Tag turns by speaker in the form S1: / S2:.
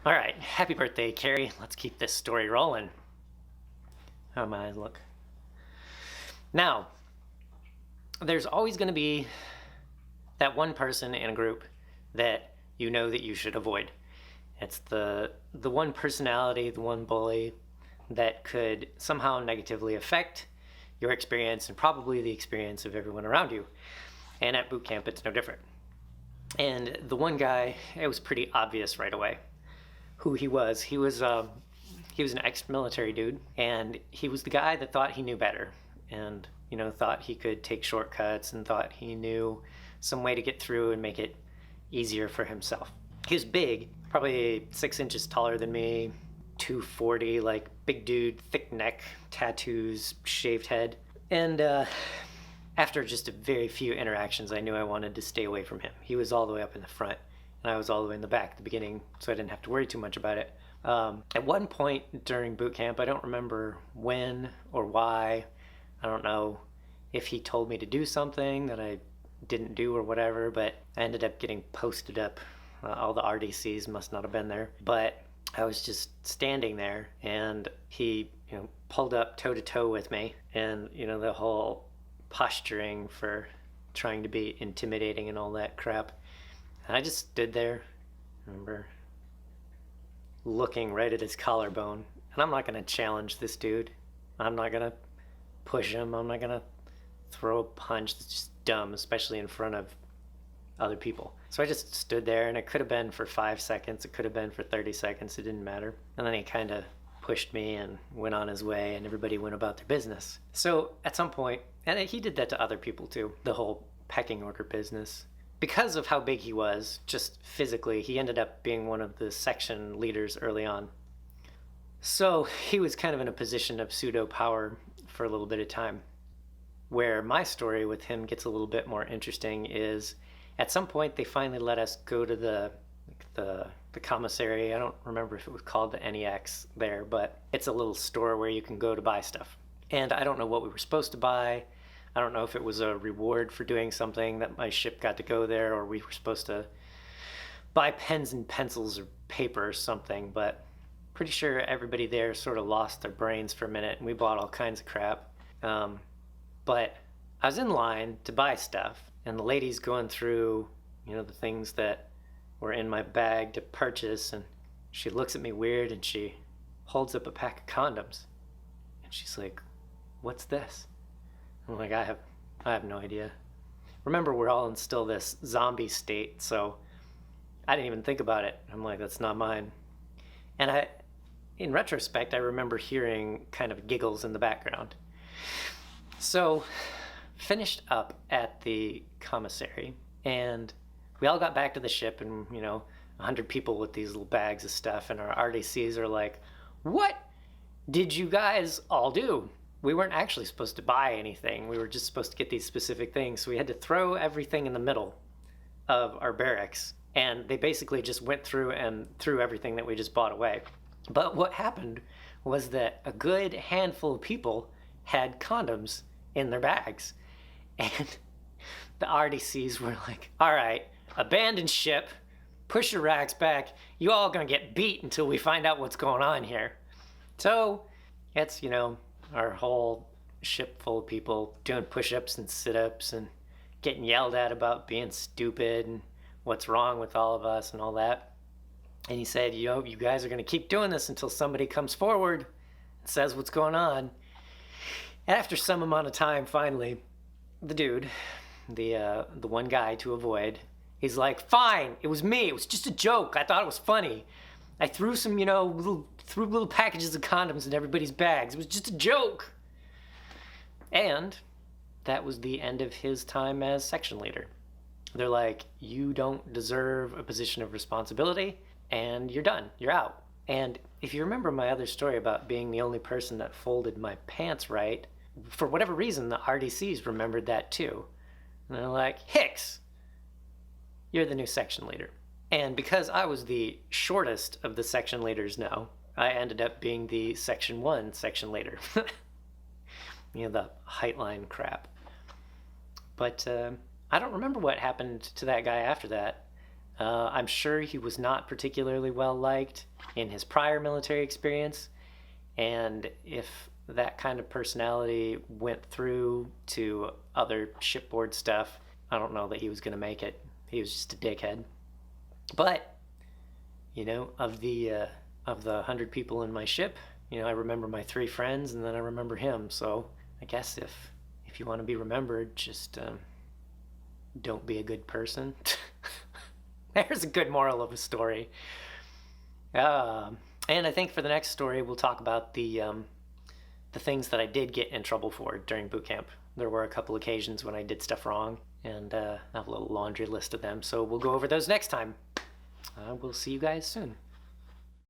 S1: All right, happy birthday, Carrie. Let's keep this story rolling. How my eyes look. Now, there's always going to be that one person in a group that you know that you should avoid. It's the one personality, the one bully that could somehow negatively affect your experience and probably the experience of everyone around you. And at boot camp, it's no different. And the one guy, it was pretty obvious right away who he was. He was an ex-military dude, and he was the guy that thought he knew better, and thought he could take shortcuts and thought he knew some way to get through and make it easier for himself. He was big, probably 6 inches taller than me, 240, like big dude, thick neck, tattoos, shaved head, and after just a very few interactions, I knew I wanted to stay away from him. He was all the way up in the front, and I was all the way in the back at the beginning, so I didn't have to worry too much about it. At one point during boot camp, I don't remember when or why. I don't know if he told me to do something that I didn't do or whatever, but I ended up getting posted up. All the RDCs must not have been there, but I was just standing there, and he, pulled up toe to toe with me, and the whole posturing for trying to be intimidating and all that crap. And I just stood there, I remember looking right at his collarbone. And I'm not going to challenge this dude. I'm not going to push him. I'm not going to throw a punch. That's just dumb, especially in front of other people. So I just stood there, and it could have been for 5 seconds. It could have been for 30 seconds. It didn't matter. And then he kind of pushed me and went on his way, and everybody went about their business. So at some point, and he did that to other people too, the whole pecking order business. Because of how big he was, just physically, he ended up being one of the section leaders early on. So he was kind of in a position of pseudo power for a little bit of time. Where my story with him gets a little bit more interesting is at some point they finally let us go to the commissary. I don't remember if it was called the NEX there, but it's a little store where you can go to buy stuff. And I don't know what we were supposed to buy. I don't know if it was a reward for doing something that my ship got to go there, or we were supposed to buy pens and pencils or paper or something, but pretty sure everybody there sort of lost their brains for a minute, and we bought all kinds of crap. But I was in line to buy stuff, and the lady's going through, the things that were in my bag to purchase, and she looks at me weird, and she holds up a pack of condoms. And she's like, "What's this?" I'm like, I have no idea. Remember, we're all in still this zombie state, so I didn't even think about it. I'm like, that's not mine. And in retrospect, I remember hearing kind of giggles in the background. So, finished up at the commissary, and we all got back to the ship, and 100 people with these little bags of stuff, and our RDCs are like, "What did you guys all do? We weren't actually supposed to buy anything. We were just supposed to get these specific things. So we had to throw everything in the middle of our barracks. And they basically just went through and threw everything that we just bought away. But what happened was that a good handful of people had condoms in their bags. And the RDCs were like, "All right, abandon ship, push your racks back. You all gonna get beat until we find out what's going on here." So it's, our whole ship full of people doing push-ups and sit-ups and getting yelled at about being stupid and what's wrong with all of us and all that. And he said, "You guys are going to keep doing this until somebody comes forward and says what's going on." And after some amount of time, finally, the dude, the one guy to avoid, he's like, "Fine, it was me. It was just a joke. I thought it was funny. I threw some, little packages of condoms in everybody's bags. It was just a joke." And that was the end of his time as section leader. They're like, "You don't deserve a position of responsibility, and you're done. You're out." And if you remember my other story about being the only person that folded my pants right, for whatever reason, the RDCs remembered that too. And they're like, "Hicks, you're the new section leader." And because I was the shortest of the section leaders now, I ended up being the section 1 section leader. The height line crap. But I don't remember what happened to that guy after that. I'm sure he was not particularly well liked in his prior military experience, and if that kind of personality went through to other shipboard stuff, I don't know that he was going to make it. He was just a dickhead. But, you know, of the 100 people in my ship, you know, I remember my 3 friends, and then I remember him. So I guess if you want to be remembered, just don't be a good person. There's a good moral of a story. And I think for the next story, we'll talk about the things that I did get in trouble for during boot camp. There were a couple occasions when I did stuff wrong, and I have a little laundry list of them. So we'll go over those next time. We'll see you guys soon.